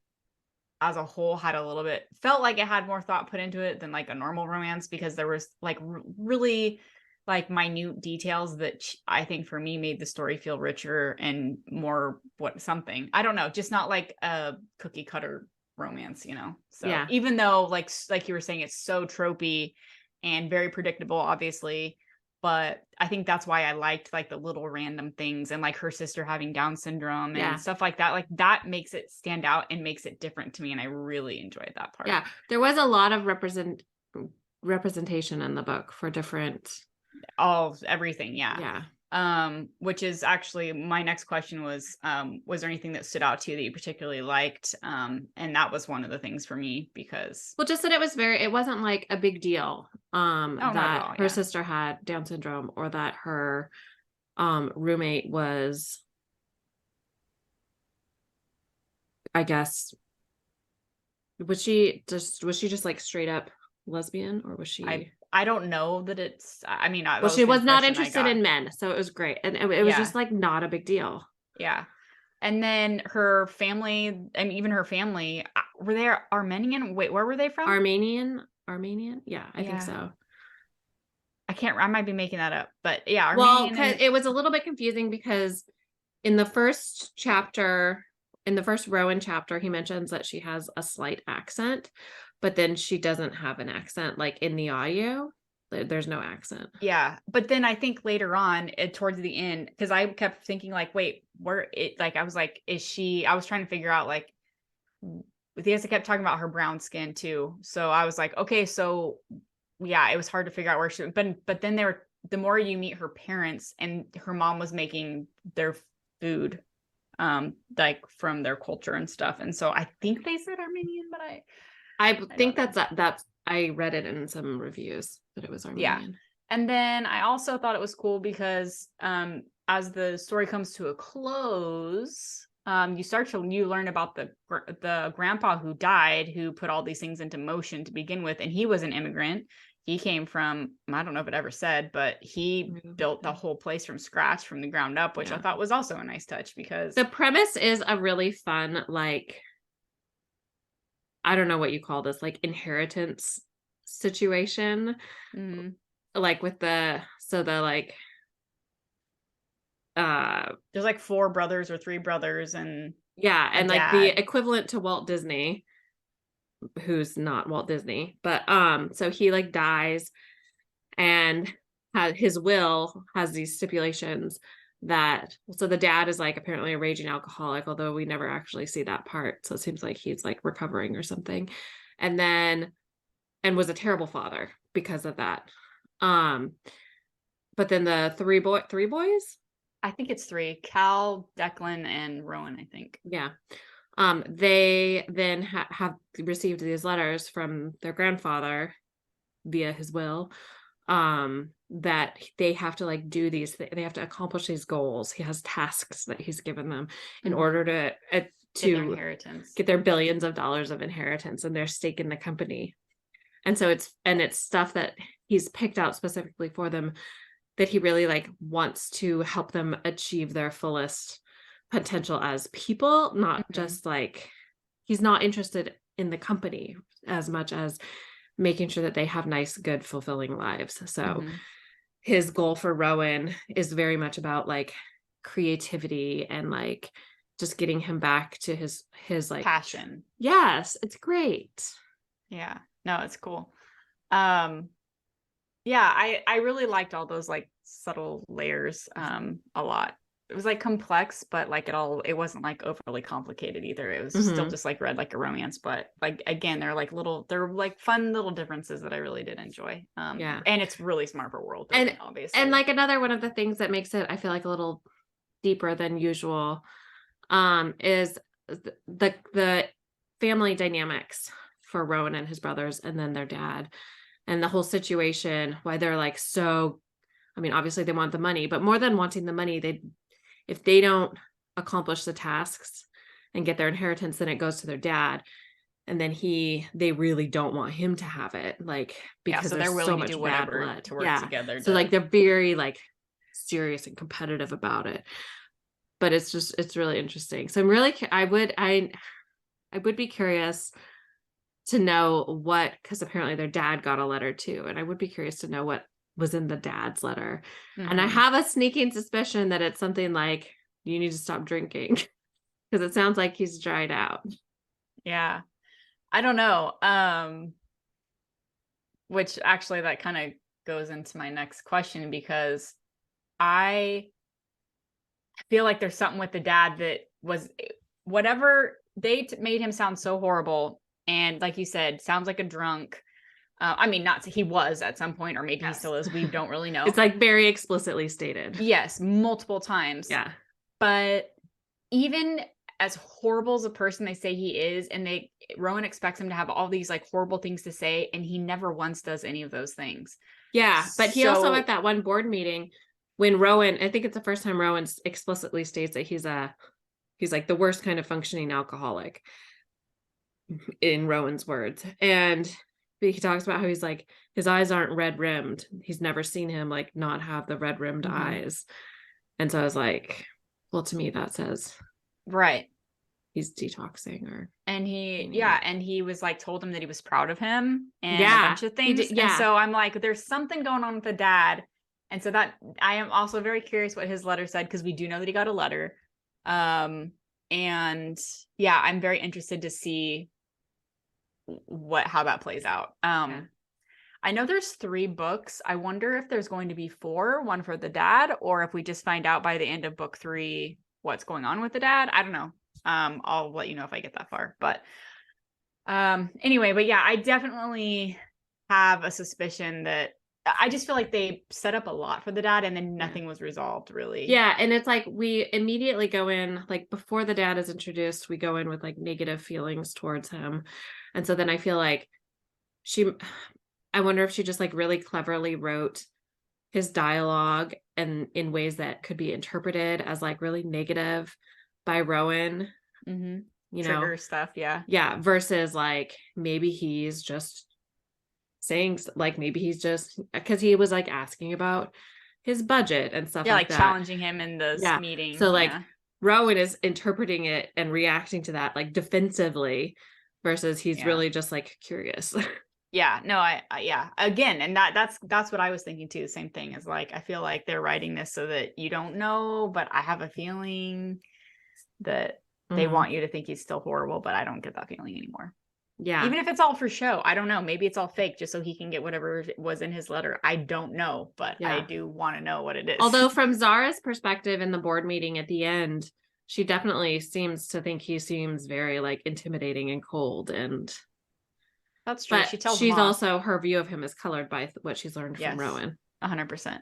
S1: as a whole felt like it had more thought put into it than like a normal romance, because there was like really like minute details that I think for me made the story feel richer and more something. I don't know, just not like a cookie cutter romance, you know? So even though like you were saying, it's so tropey and very predictable, obviously, but I think that's why I liked like the little random things and like her sister having Down syndrome and stuff like that. Like that makes it stand out and makes it different to me. And I really enjoyed that part.
S2: Yeah. There was a lot of representation in the book for different.
S1: Everything. Yeah. Which is actually my next question was there anything that stood out to you that you particularly liked? And that was one of the things for me, because
S2: just that it wasn't like a big deal that her sister had Down syndrome, or that her roommate was, I guess, was she just like straight up lesbian, or was she?
S1: I don't know that it's, I mean,
S2: she was not interested in men, so it was great. And it was just like not a big deal.
S1: Yeah. And then her family, and even her family, were they Armenian? Wait, where were they from?
S2: Armenian? Yeah, I think so.
S1: I might be making that up, but yeah.
S2: Armenian. Well, it was a little bit confusing because in the first Rowan chapter, he mentions that she has a slight accent, but then she doesn't have an accent. Like in the audio, there's no accent.
S1: Yeah. But then I think later on, towards the end, because I kept thinking like, wait, I was like, I was trying to figure out like, because I kept talking about her brown skin too. So I was like, okay, so yeah, it was hard to figure out where she, but then the more you meet her parents, and her mom was making their food, like from their culture and stuff. And so I think they said Armenian, but
S2: I think that's I read it in some reviews that it was Armenian.
S1: Yeah. And then I also thought it was cool because as the story comes to a close, you learn about the grandpa who died, who put all these things into motion to begin with, and he was an immigrant. He came from, I don't know if it ever said, but he built the whole place from scratch, from the ground up, which I thought was also a nice touch, because
S2: the premise is a really fun, like, I don't know what you call this, like inheritance situation. Like with there's
S1: like 4 brothers or 3 brothers, and
S2: like the equivalent to Walt Disney, who's not Walt Disney, but so he like dies, and his will has these stipulations that, so the dad is like apparently a raging alcoholic, although we never actually see that part, so it seems like he's like recovering or something, and was a terrible father because of that. But then the three boys,
S1: I think it's 3, Cal, Declan, and Rowan, I think.
S2: Yeah. They then have received these letters from their grandfather via his will, that they have to like do these, they have to accomplish these goals. He has tasks that he's given them in order to get their billions of dollars of inheritance and their stake in the company. And so it's stuff that he's picked out specifically for them, that he really like wants to help them achieve their fullest potential as people, not just like, he's not interested in the company as much as making sure that they have nice, good, fulfilling lives. So his goal for Rowan is very much about like creativity and like just getting him back to his like
S1: passion.
S2: Yes, it's great.
S1: Yeah, no, it's cool. Yeah, I really liked all those like subtle layers a lot. It was like complex, but like it wasn't like overly complicated either. It was still just like read like a romance, but like again, they're like fun little differences that I really did enjoy. And it's really smart for world building, obviously.
S2: And like another one of the things that makes it, I feel like, a little deeper than usual, is the family dynamics for Rowan and his brothers, and then their dad, and the whole situation, why they're like, so, I mean, obviously they want the money, but more than wanting the money, if they don't accomplish the tasks and get their inheritance, then it goes to their dad. And then they really don't want him to have it, like, because
S1: so
S2: there's
S1: they're willing
S2: so much
S1: to do
S2: bad
S1: whatever
S2: blood
S1: to work together.
S2: So like they're very like serious and competitive about it. But it's really interesting. So I'm really, I would be curious to know what, because apparently their dad got a letter too, and I would be curious to know what was in the dad's letter. And I have a sneaking suspicion that it's something like, you need to stop drinking, because it sounds like he's dried out.
S1: Yeah, I don't know. Which actually that kind of goes into my next question, because I feel like there's something with the dad that was, whatever they made him sound so horrible, and like you said, sounds like a drunk. I mean, not he was at some point, or maybe he still is. We don't really know.
S2: It's like very explicitly stated.
S1: Yes, multiple times.
S2: Yeah.
S1: But even as horrible as a person they say he is, and Rowan expects him to have all these like horrible things to say, and he never once does any of those things.
S2: Yeah, but he also, at that one board meeting, when Rowan, I think it's the first time Rowan explicitly states that he's like the worst kind of functioning alcoholic, in Rowan's words. And he talks about how he's like, his eyes aren't red rimmed. He's never seen him like not have the red rimmed eyes. And so I was like, well, to me that says he's detoxing, and
S1: he was like, told him that he was proud of him and a bunch of things. And so I'm like, there's something going on with the dad. And so that I am also very curious what his letter said, because we do know that he got a letter. And yeah, I'm very interested to see how that plays out. I know there's 3 books. I wonder if there's going to be 4, one for the dad, or if we just find out by the end of book 3 what's going on with the dad. I don't know. I'll let you know if I get that far. But anyway, but yeah, I definitely have a suspicion that I just feel like they set up a lot for the dad, and then nothing was resolved, really.
S2: Yeah, and it's like we immediately go in, like before the dad is introduced, we go in with like negative feelings towards him. And so then I feel like I wonder if she just like really cleverly wrote his dialogue and in ways that could be interpreted as like really negative by Rowan,
S1: Trigger stuff. Yeah.
S2: Yeah. Versus like, maybe he's just saying like, maybe he's just, because he was like asking about his budget and stuff like that.
S1: Challenging him in this meeting.
S2: So like Rowan is interpreting it and reacting to that like defensively versus he's really just like curious.
S1: Yeah, no, I again, and that's what I was thinking too. Same thing is like, I feel like they're writing this so that you don't know, but I have a feeling that they want you to think he's still horrible, but I don't get that feeling anymore.
S2: Yeah.
S1: Even if it's all for show, I don't know. Maybe it's all fake just so he can get whatever was in his letter. I don't know, but I do want to know what it is.
S2: Although from Zara's perspective in the board meeting at the end, she definitely seems to think he seems very like intimidating and cold, and
S1: that's true.
S2: But
S1: she tells
S2: she's also, her view of him is colored by what she's learned from Rowan.
S1: 100%.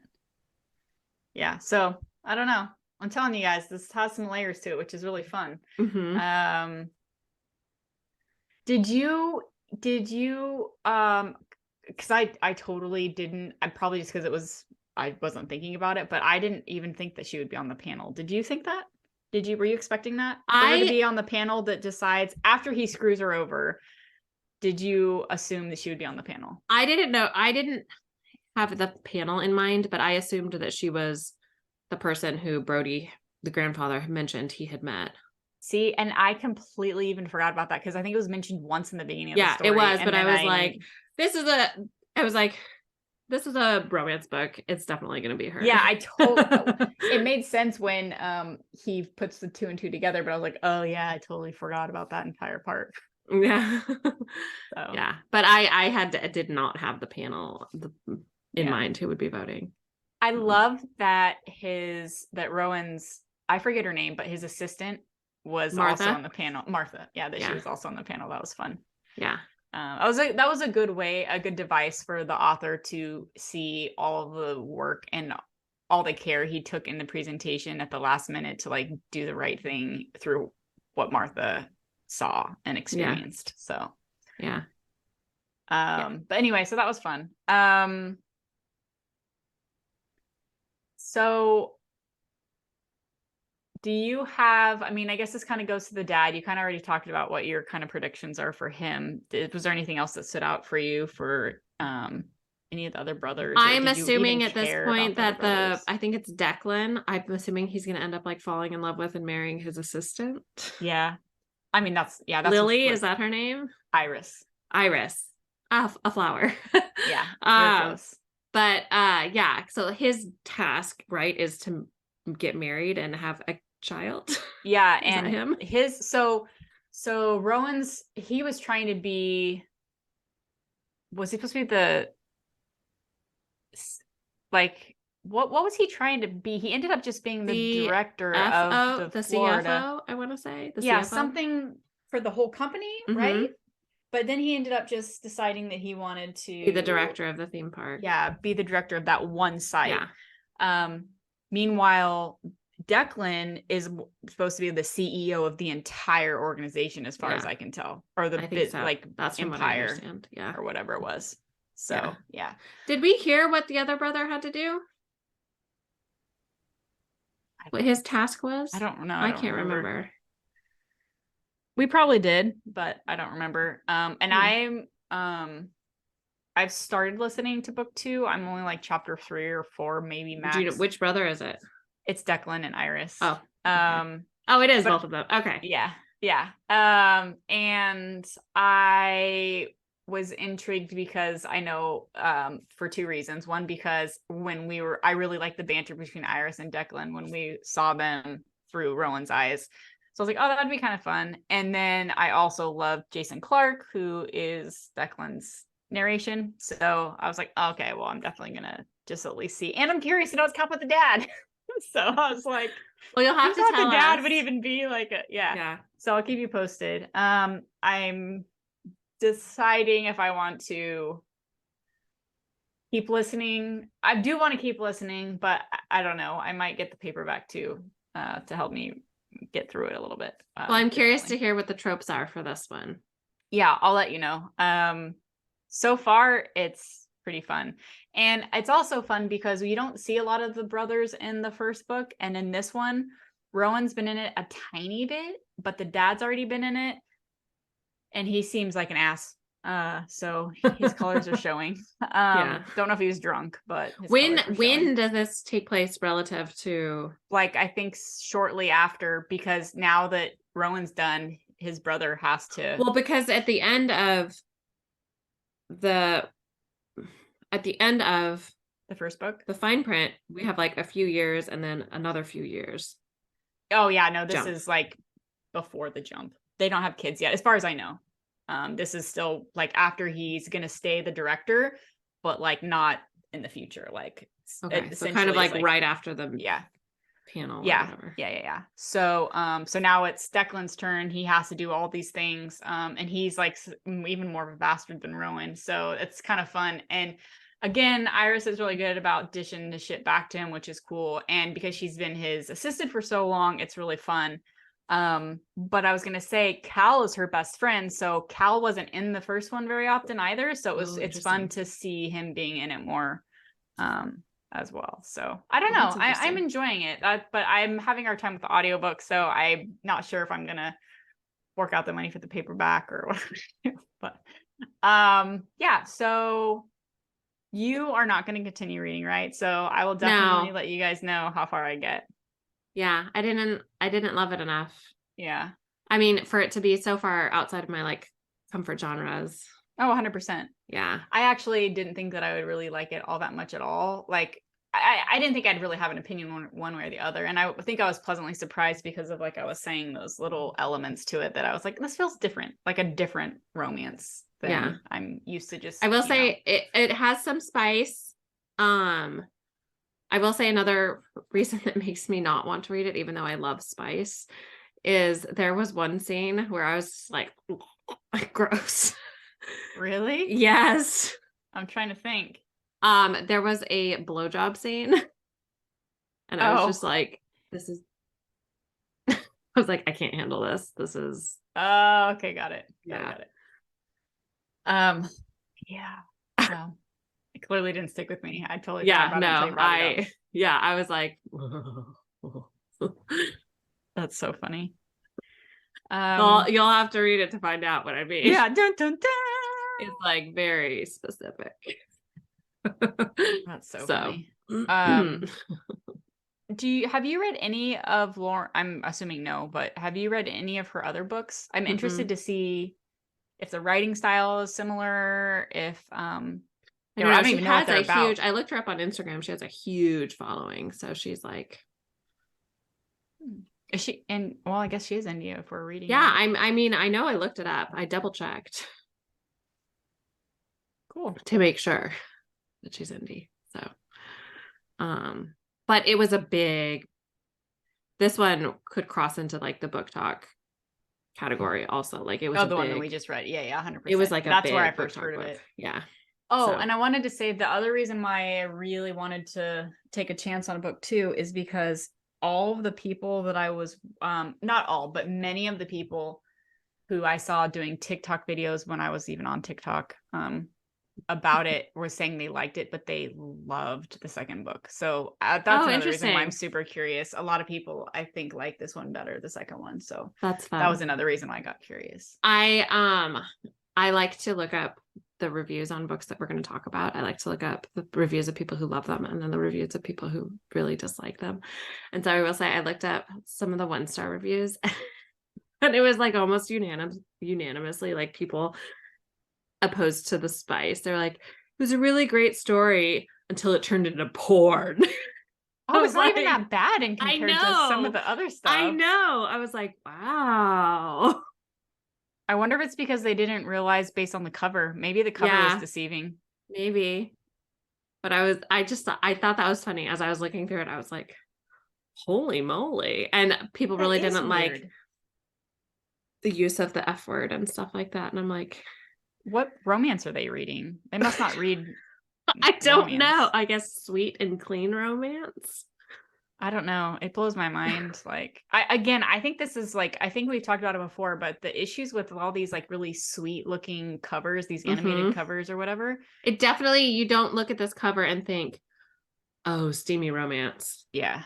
S1: Yeah. So I don't know. I'm telling you guys, this has some layers to it, which is really fun. Did you because I totally didn't, I probably just because I wasn't thinking about it, but I didn't even think that she would be on the panel. Did you think that? Were you expecting that? For her to be on the panel that decides after he screws her over? Did you assume that she would be on the panel?
S2: I didn't know. I didn't have the panel in mind, but I assumed that she was the person who Brody, the grandfather, mentioned he had met.
S1: See, and I completely even forgot about that because I think it was mentioned once in the beginning of the story.
S2: Yeah, it was, but I was like, this is a romance book. It's definitely going to be her.
S1: Yeah, it made sense when he puts the 2 and 2 together, but I was like, oh yeah, I totally forgot about that entire part.
S2: Yeah. Yeah, but I did not have the panel in mind who would be voting.
S1: I love that Rowan's, I forget her name, but his assistant was also on the panel. Martha. Yeah, she was also on the panel. That was fun.
S2: Yeah.
S1: That was a good device for the author to see all of the work and all the care he took in the presentation at the last minute to like do the right thing through what Martha saw and experienced. So but anyway, so that was fun. So do you have, I mean, I guess this kind of goes to the dad. You kind of already talked about what your kind of predictions are for him. Was there anything else that stood out for you for any of the other brothers?
S2: I'm assuming at this point that I think it's Declan. I'm assuming he's going to end up like falling in love with and marrying his assistant.
S1: Yeah. I mean, that's
S2: Lily. Is that her name?
S1: Iris.
S2: A flower.
S1: Yeah.
S2: But so his task, right, is to get married and have a child.
S1: Yeah.
S2: Is
S1: and
S2: him?
S1: So Rowan's, he was trying to be, was he supposed to be what was he trying to be? He ended up just being the director of the Florida.
S2: CFO, I want to say.
S1: CFO? Something for the whole company, right? But then he ended up just deciding that he wanted to
S2: be the director of the theme park.
S1: Yeah, be the director of that one site.
S2: Yeah.
S1: Meanwhile, Declan is supposed to be the CEO of the entire organization, as far as I can tell, or the
S2: that's
S1: empire,
S2: yeah,
S1: or whatever it was. So yeah.
S2: Did we hear what the other brother had to do? What his task was?
S1: I don't know.
S2: I can't remember.
S1: We probably did, but I don't remember. And I've started listening to book 2. I'm only like chapter 3 or 4, maybe max.
S2: Do you know, which brother is it?
S1: It's Declan and Iris.
S2: Oh. Okay. It is both of them. Okay.
S1: Yeah. Yeah. And I was intrigued because I know for 2 reasons. One, because I really liked the banter between Iris and Declan when we saw them through Rowan's eyes. So I was like, oh, that'd be kind of fun. And then I also love Jason Clark, who is Declan's narration. So I was like, oh, okay, well, I'm definitely gonna just at least see. And I'm curious to know what's up with the dad. So I was like,
S2: well, you'll have to tell
S1: the dad would even be like
S2: yeah.
S1: So I'll keep you posted. I'm deciding if I want to keep listening. I do want to keep listening, but I don't know. I might get the paperback too to help me get through it a little bit.
S2: Well, I'm curious to hear what the tropes are for this one.
S1: Yeah, I'll let you know. So far it's pretty fun. And it's also fun because we don't see a lot of the brothers in the first book. And in this one, Rowan's been in it a tiny bit, but the dad's already been in it. And he seems like an ass. So his colors are showing. Don't know if he was drunk, but
S2: when does this take place relative to,
S1: like, I think shortly after, because now that Rowan's done, his brother has to.
S2: Well, because at the end of the
S1: first book,
S2: the fine print, we have like a few years and then another few years.
S1: Oh yeah, no, this is like before the jump. They don't have kids yet, as far as I know. This is still like after he's gonna stay the director, but like not in the future. Like,
S2: okay, so kind of like right after the panel.
S1: Yeah. So now it's Declan's turn. He has to do all these things, and he's like even more of a bastard than Rowan. So it's kind of fun. And again, Iris is really good about dishing the shit back to him, which is cool. And because she's been his assistant for so long, it's really fun. But I was gonna say Cal is her best friend, so Cal wasn't in the first one very often either, so it's fun to see him being in it more as well. So I don't know, I'm enjoying it, but I'm having a hard time with the audiobook, so I'm not sure if I'm gonna fork out the money for the paperback or whatever. But yeah, so you are not going to continue reading, right? So I will definitely let you guys know how far I get.
S2: Yeah, I didn't love it enough.
S1: Yeah.
S2: I mean, for it to be so far outside of my like comfort genres.
S1: Oh, 100%.
S2: Yeah.
S1: I actually didn't think that I would really like it all that much at all. Like, I didn't think I'd really have an opinion one way or the other. And I think I was pleasantly surprised because of, like I was saying, those little elements to it that I was like, this feels different, like a different romance than I'm used to. Just,
S2: I will say it has some spice. I will say another reason that makes me not want to read it, even though I love spice, is there was one scene where I was like gross.
S1: Really?
S2: Yes.
S1: I'm trying to think.
S2: There was a blowjob scene, and I was just like, this is. I was like, I can't handle this. This is.
S1: Oh, okay, got it. Got it. Yeah. Well, it clearly didn't stick with me. I totally
S2: I was like,
S1: that's so funny.
S2: Well, you'll have to read it to find out what I mean.
S1: Yeah, dun dun dun.
S2: It's like very specific.
S1: That's so funny. Have you read any of Lauren? I'm assuming no, but have you read any of her other books? I'm interested to see if the writing style is similar, if I don't even know what they're about.
S2: I looked her up on Instagram. She has a huge following, so she's like,
S1: is she? And well, I guess she is India if we're reading.
S2: Yeah, I mean, I know I looked it up. I double checked.
S1: Cool.
S2: To make sure that she's indie. So, but it was a big. This one could cross into like the book talk category also. Like it was
S1: the one that we just read. Yeah, 100%.
S2: It was like
S1: that's where I first heard of it.
S2: Yeah.
S1: Oh, and I wanted to say the other reason why I really wanted to take a chance on a book too is because all of the people that I was, not all, but many of the people who I saw doing TikTok videos when I was even on TikTok, about it were saying they liked it, but they loved the second book. So that's another reason why I'm super curious. A lot of people, I think, like this one better, the second one. So
S2: that's fun.
S1: That was another reason why I got curious.
S2: I like to look up the reviews on books that we're going to talk about. I like to look up the reviews of people who love them and then the reviews of people who really dislike them. And so I will say I looked up some of the 1-star reviews and it was like almost unanimously like people opposed to the spice. They're like, it was a really great story until it turned into porn.
S1: Oh, it's not even that bad in compared to some of the other stuff.
S2: I know. I was like, wow.
S1: I wonder if it's because they didn't realize based on the cover. Maybe the cover was deceiving.
S2: Maybe. But I thought that was funny. As I was looking through it, I was like, holy moly. And people really didn't like the use of the F word and stuff like that. And I'm like,
S1: what romance are they reading? They must not read.
S2: I don't know. I guess sweet and clean romance.
S1: I don't know. It blows my mind. Like, I think this is like, I think we've talked about it before, but the issues with all these like really sweet looking covers, these animated covers or whatever.
S2: It definitely, you don't look at this cover and think, oh, steamy romance.
S1: Yeah.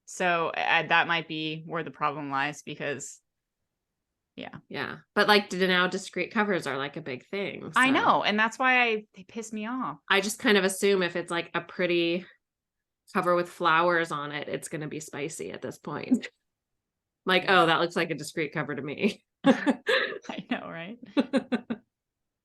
S1: So that might be where the problem lies because,
S2: yeah. But like now discreet covers are like a big thing. So
S1: I know. And that's why they piss me off.
S2: I just kind of assume if it's like a pretty cover with flowers on it, it's going to be spicy at this point. Like, oh, that looks like a discreet cover to me.
S1: I know, right?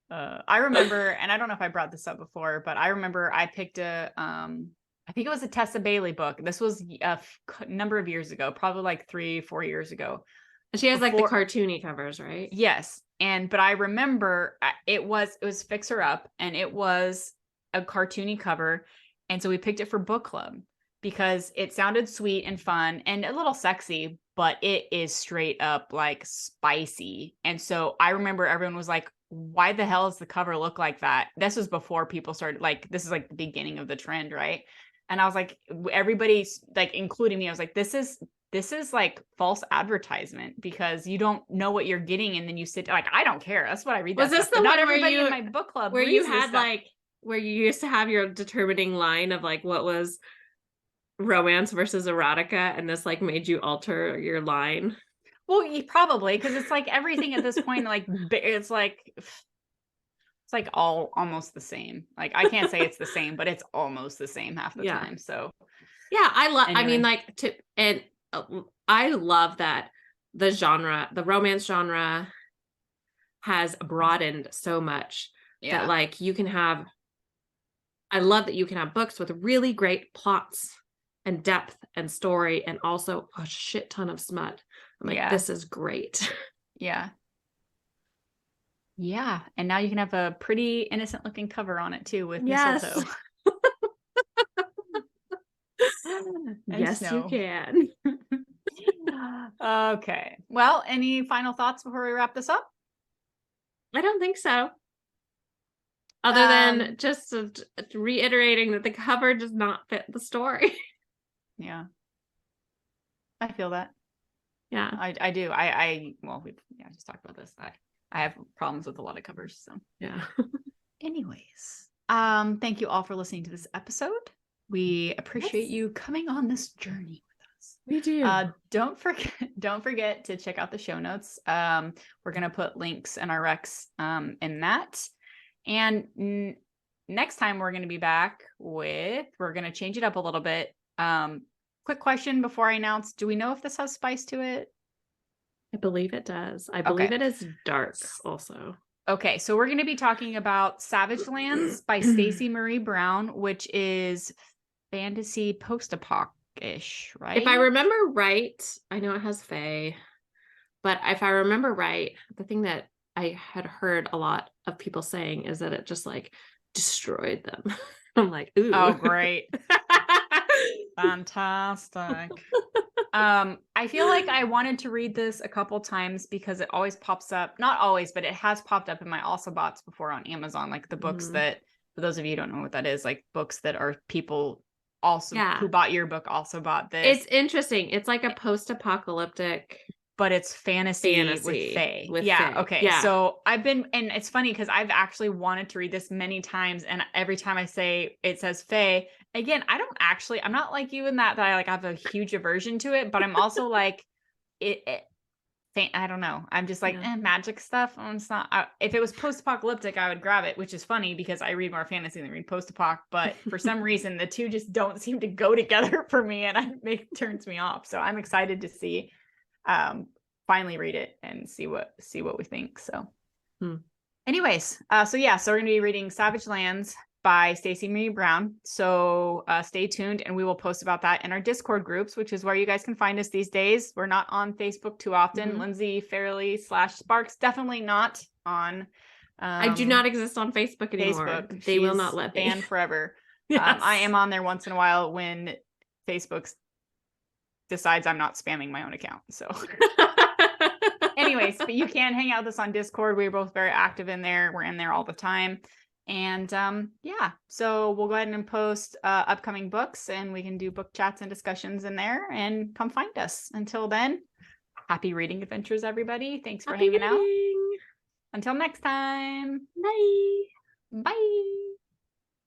S1: I remember, and I don't know if I brought this up before, but I remember I picked I think it was a Tessa Bailey book. This was a number of years ago, probably like 3-4 years ago.
S2: And she has like the cartoony covers, right?
S1: Yes. But I remember it was Fix Her Up, and it was a cartoony cover. And so we picked it for book club because it sounded sweet and fun and a little sexy, but it is straight up like spicy. And so I remember everyone was like, why the hell does the cover look like that? This was before people started, like, this is like the beginning of the trend, right? And I was like, everybody's like, including me, I was like, this is like false advertisement because you don't know what you're getting. And then you sit like, I don't care. That's what I read.
S2: Was this the one where you,
S1: in my book club
S2: where you had like, where you used to have your determining line of like, what was romance versus erotica, and this like made you alter your line?
S1: Well, probably, because it's like everything at this point, like it's like all almost the same. Like I can't say it's the same, but it's almost the same half the time. So
S2: yeah, I love.
S1: Anyway.
S2: I mean, like I love that the romance genre has broadened so much that like you can have. I love that you can have books with really great plots and depth and story, and also a shit ton of smut. I'm like, this is great.
S1: Yeah. Yeah. And now you can have a pretty innocent looking cover on it too with mistletoe.
S2: Yes, you can.
S1: Okay. Well, any final thoughts before we wrap this up?
S2: I don't think so. Other than just reiterating that the cover does not fit the story.
S1: Yeah. I feel that.
S2: Yeah.
S1: I do. Well, we just talked about this. I have problems with a lot of covers. So
S2: yeah.
S1: Anyways, thank you all for listening to this episode. We appreciate you coming on this journey with us.
S2: We do.
S1: Don't forget to check out the show notes. We're gonna put links and our recs in that. And next time we're gonna be back we're gonna change it up a little bit. Quick question before I announce, do we know if this has spice to it?
S2: I believe it does. I believe it is dark also.
S1: Okay, so we're going to be talking about Savage Lands by Stacey Marie Brown, which is fantasy post-apoc-ish, right?
S2: If I remember right, I know it has fae, but if I remember right, the thing that I had heard a lot of people saying is that it just like destroyed them. I'm like, ooh.
S1: Oh, great. Fantastic. I feel like I wanted to read this a couple times because it always pops up, not always, but it has popped up in my also bots before on Amazon, like the books that, for those of you who don't know what that is, like books that are people also who bought your book also bought this.
S2: It's interesting. It's like a post-apocalyptic,
S1: but it's fantasy with fae. Fae. Okay. Yeah. So and it's funny because I've actually wanted to read this many times, and every time I say it says fae, again, I'm not like you in that I like have a huge aversion to it, but I'm also like I don't know. I'm just like magic stuff. It's not. If it was post-apocalyptic, I would grab it, which is funny because I read more fantasy than I read post-apoc. But for some reason, the two just don't seem to go together for me, and it turns me off. So I'm excited to see. Finally read it and see what we think. So anyways, so we're gonna be reading Savage Lands by Stacey Marie Brown. So stay tuned, and we will post about that in our Discord groups, which is where you guys can find us these days. We're not on Facebook too often. Lindsey Fairley /Sparks definitely not on.
S2: I do not exist on Facebook anymore. They will not let me.
S1: Banned forever.
S2: Yes.
S1: I am on there once in a while when Facebook decides I'm not spamming my own account. So anyways, but you can hang out with us on Discord. We're both very active in there. We're in there all the time. And yeah, so we'll go ahead and post upcoming books, and we can do book chats and discussions in there, and come find us. Until then, happy reading adventures, everybody. Thanks for hanging out. Until next time.
S2: Bye.
S1: Bye.